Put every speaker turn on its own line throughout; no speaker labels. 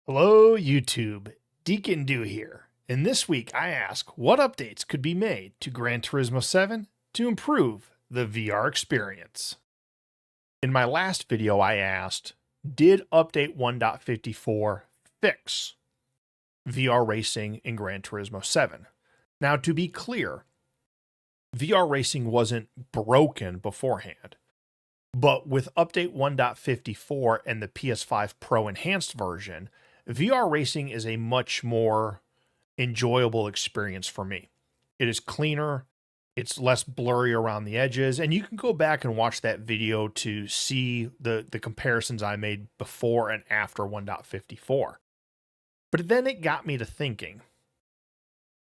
Hello, YouTube. Deacon Do here. And this week I ask what updates could be made to Gran Turismo 7 to improve the VR experience. In my last video, I asked, did update 1.54 fix VR racing in Gran Turismo 7? Now, to be clear, VR racing wasn't broken beforehand. But with update 1.54 and the PS5 Pro enhanced version, VR racing is a much more enjoyable experience for me. It is cleaner, it's less blurry around the edges, and you can go back and watch that video to see the comparisons I made before and after 1.54. But then it got me to thinking,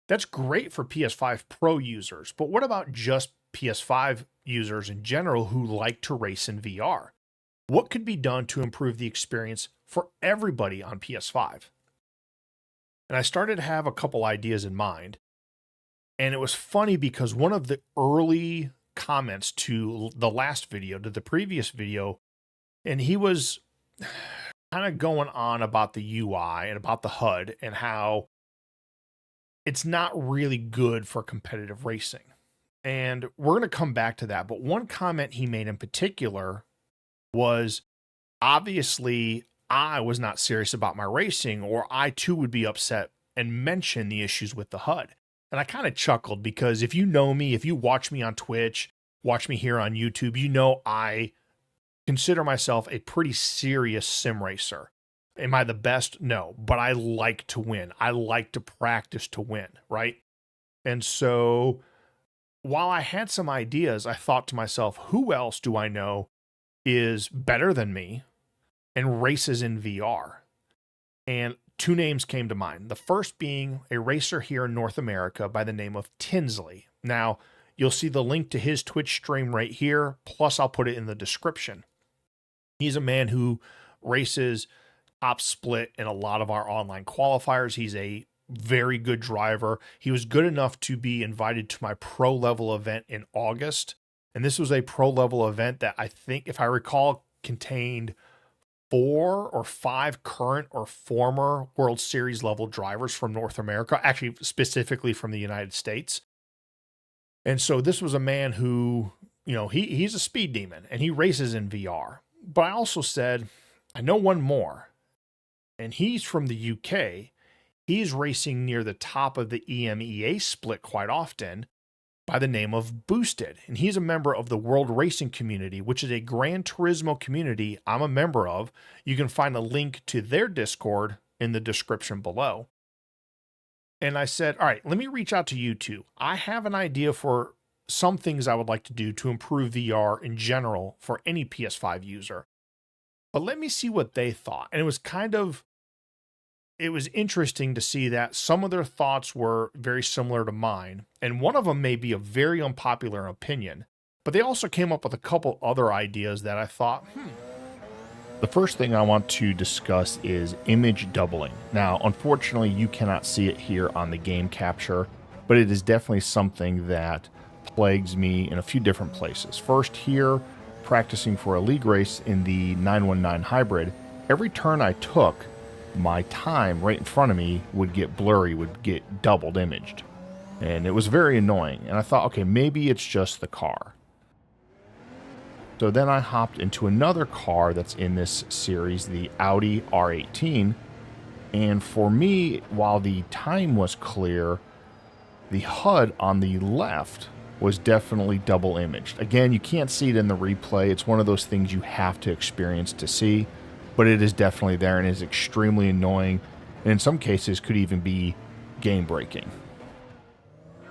that's great for PS5 Pro users, but what about just PS5 users in general who like to race in VR? What could be done to improve the experience for everybody on PS5? And I started to have a couple ideas in mind. And it was funny because one of the early comments to the last video, to the previous video, and he was kind of going on about the UI and about the HUD and how it's not really good for competitive racing. And we're going to come back to that. But one comment he made in particular was, obviously, I was not serious about my racing, or I too would be upset and mention the issues with the HUD. And I kind of chuckled because if you know me, if you watch me on Twitch, watch me here on YouTube, you know I consider myself a pretty serious sim racer. Am I the best? No, but I like to win. I like to practice to win, right? And so while I had some ideas, I thought to myself, who else do I know is better than me and races in VR? And two names came to mind. The first being a racer here in North America by the name of Tinsley. Now, you'll see the link to his Twitch stream right here, plus I'll put it in the description. He's a man who races top split in a lot of our online qualifiers. He's a very good driver. He was good enough to be invited to my pro level event in August. And this was a pro level event that I think, if I recall, contained 4 or 5 current or former World Series level drivers from North America, actually specifically from the United States. And so this was a man who, you know, he's a speed demon and he races in VR. But I also said, I know one more, and he's from the UK. He's racing near the top of the EMEA split quite often by the name of Boosted. And he's a member of the World Racing Community, which is a Gran Turismo community I'm a member of. You can find a link to their Discord in the description below. And I said, all right, let me reach out to you two. I have an idea for some things I would like to do to improve VR in general for any PS5 user. But let me see what they thought. And it was interesting to see that some of their thoughts were very similar to mine, and one of them may be a very unpopular opinion, but they also came up with a couple other ideas that I thought, The first thing I want to discuss is image doubling. Now, unfortunately, you cannot see it here on the game capture, but it is definitely something that plagues me in a few different places. First, here, practicing for a league race in the 919 hybrid, every turn I took, my time right in front of me would get blurry, would get doubled imaged. And it was very annoying. And I thought, okay, maybe it's just the car. So then I hopped into another car that's in this series, the Audi R18. And for me, while the time was clear, the HUD on the left was definitely double imaged. Again, you can't see it in the replay. It's one of those things you have to experience to see. But it is definitely there and is extremely annoying, and in some cases could even be game-breaking.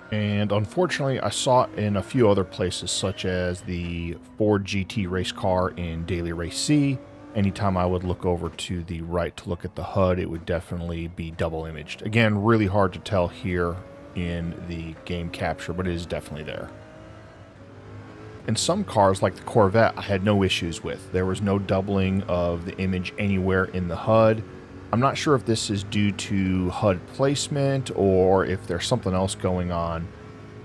And unfortunately, I saw it in a few other places, such as the Ford GT race car in Daily Race C. Anytime I would look over to the right to look at the HUD, it would definitely be double imaged. Again, really hard to tell here in the game capture, but it is definitely there. In some cars, like the Corvette, I had no issues with. There was no doubling of the image anywhere in the HUD. I'm not sure if this is due to HUD placement or if there's something else going on.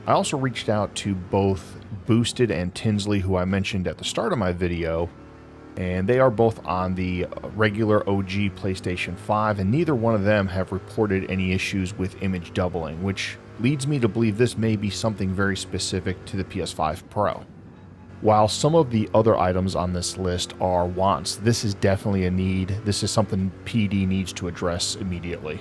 I also reached out to both Boosted and Tinsley, who I mentioned at the start of my video, and they are both on the regular OG PlayStation 5, and neither one of them have reported any issues with image doubling, which leads me to believe this may be something very specific to the PS5 Pro. While some of the other items on this list are wants, this is definitely a need. This is something PD needs to address immediately.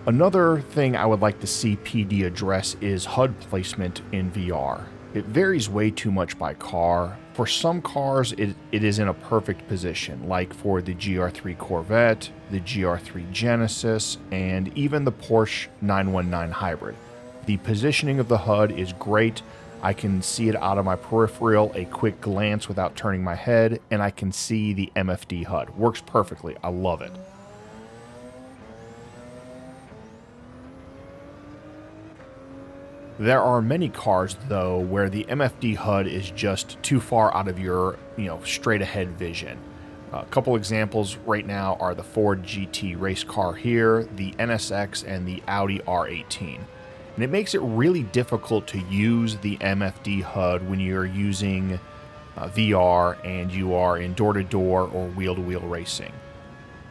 Another thing I would like to see PD address is HUD placement in VR. It varies way too much by car. For some cars, it is in a perfect position, like for the GR3 Corvette, the GR3 Genesis, and even the Porsche 919 Hybrid. The positioning of the HUD is great. I can see it out of my peripheral, a quick glance without turning my head, and I can see the MFD HUD. Works perfectly. I love it. There are many cars, though, where the MFD HUD is just too far out of your, straight ahead vision. A couple examples right now are the Ford GT race car here, the NSX, and the Audi R18. And it makes it really difficult to use the MFD HUD when you're using VR and you are in door-to-door or wheel-to-wheel racing.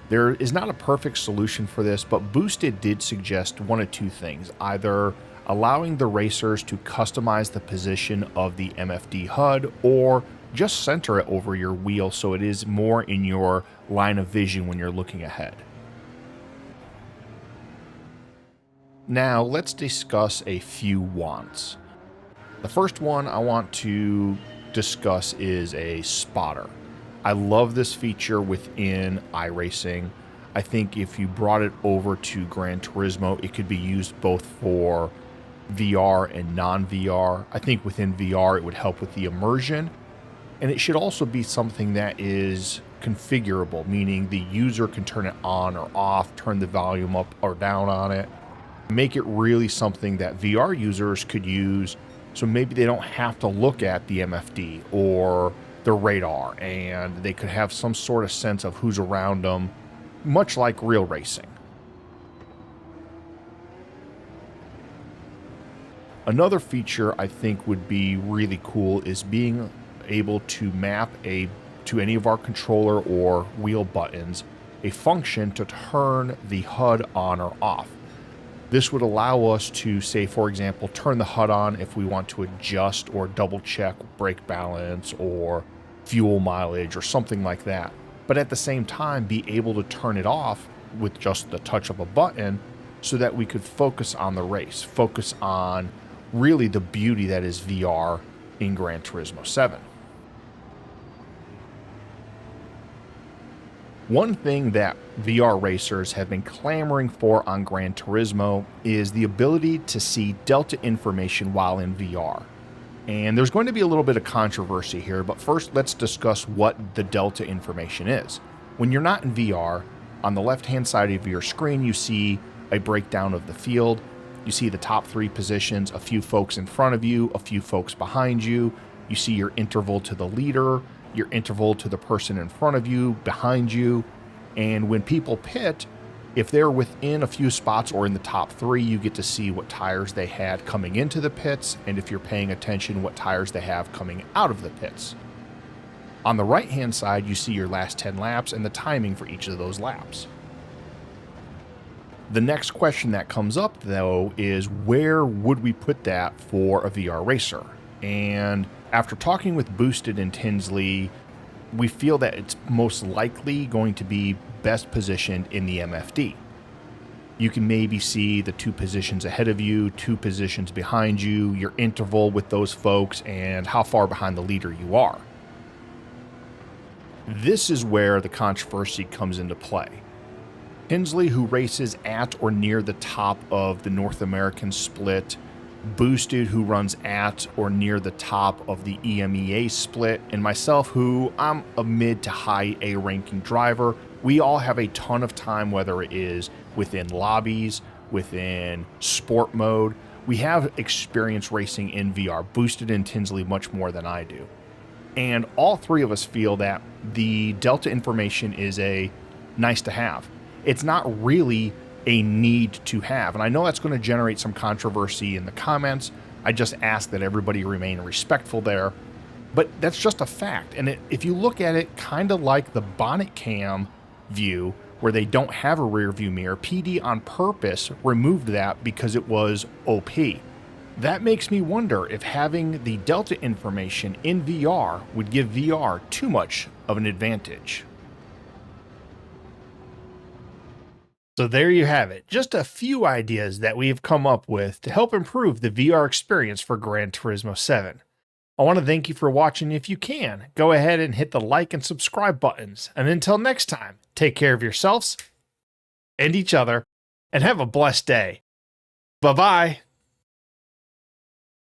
There is not a perfect solution for this, but Boosted did suggest one of two things: either allowing the racers to customize the position of the MFD HUD, or just center it over your wheel so it is more in your line of vision when you're looking ahead. Now let's discuss a few wants. The first one I want to discuss is a spotter. I love this feature within iRacing. I think if you brought it over to Gran Turismo, it could be used both for VR and non-VR. I think within VR it would help with the immersion, and it should also be something that is configurable, meaning the user can turn it on or off, turn the volume up or down on it, make it really something that VR users could use, so maybe they don't have to look at the MFD or the radar, and they could have some sort of sense of who's around them, much like real racing. Another feature I think would be really cool is being able to map to any of our controller or wheel buttons a function to turn the HUD on or off. This would allow us to, say, for example, turn the HUD on if we want to adjust or double check brake balance or fuel mileage or something like that. But at the same time, be able to turn it off with just the touch of a button so that we could focus on the race, focus on really the beauty that is VR in Gran Turismo 7. One thing that VR racers have been clamoring for on Gran Turismo is the ability to see Delta information while in VR. And there's going to be a little bit of controversy here, but first let's discuss what the Delta information is. When you're not in VR, on the left-hand side of your screen, you see a breakdown of the field. You see the top 3 positions, a few folks in front of you, a few folks behind you. You see your interval to the leader, your interval to the person in front of you, behind you. And when people pit, if they're within a few spots or in the top 3, you get to see what tires they had coming into the pits, and if you're paying attention, what tires they have coming out of the pits. On the right-hand side, you see your last 10 laps and the timing for each of those laps. The next question that comes up, though, is where would we put that for a VR racer? And after talking with Boosted and Tinsley, we feel that it's most likely going to be best positioned in the MFD. You can maybe see the 2 positions ahead of you, 2 positions behind you, your interval with those folks, and how far behind the leader you are. This is where the controversy comes into play. Tinsley, who races at or near the top of the North American split, Boosted, who runs at or near the top of the EMEA split, and myself, who I'm a mid to high A ranking driver, we all have a ton of time, whether it is within lobbies, within sport mode. We have experience racing in VR, Boosted and Tinsley much more than I do. And all 3 of us feel that the Delta information is a nice to have. It's not really a need to have. And I know that's going to generate some controversy in the comments. I just ask that everybody remain respectful there. But that's just a fact. And if you look at it kind of like the bonnet cam view, where they don't have a rear view mirror, PD on purpose removed that because it was OP. That makes me wonder if having the Delta information in VR would give VR too much of an advantage. So there you have it, just a few ideas that we've come up with to help improve the VR experience for Gran Turismo 7. I want to thank you for watching. If you can, go ahead and hit the like and subscribe buttons. And until next time, take care of yourselves and each other, and have a blessed day. Bye-bye.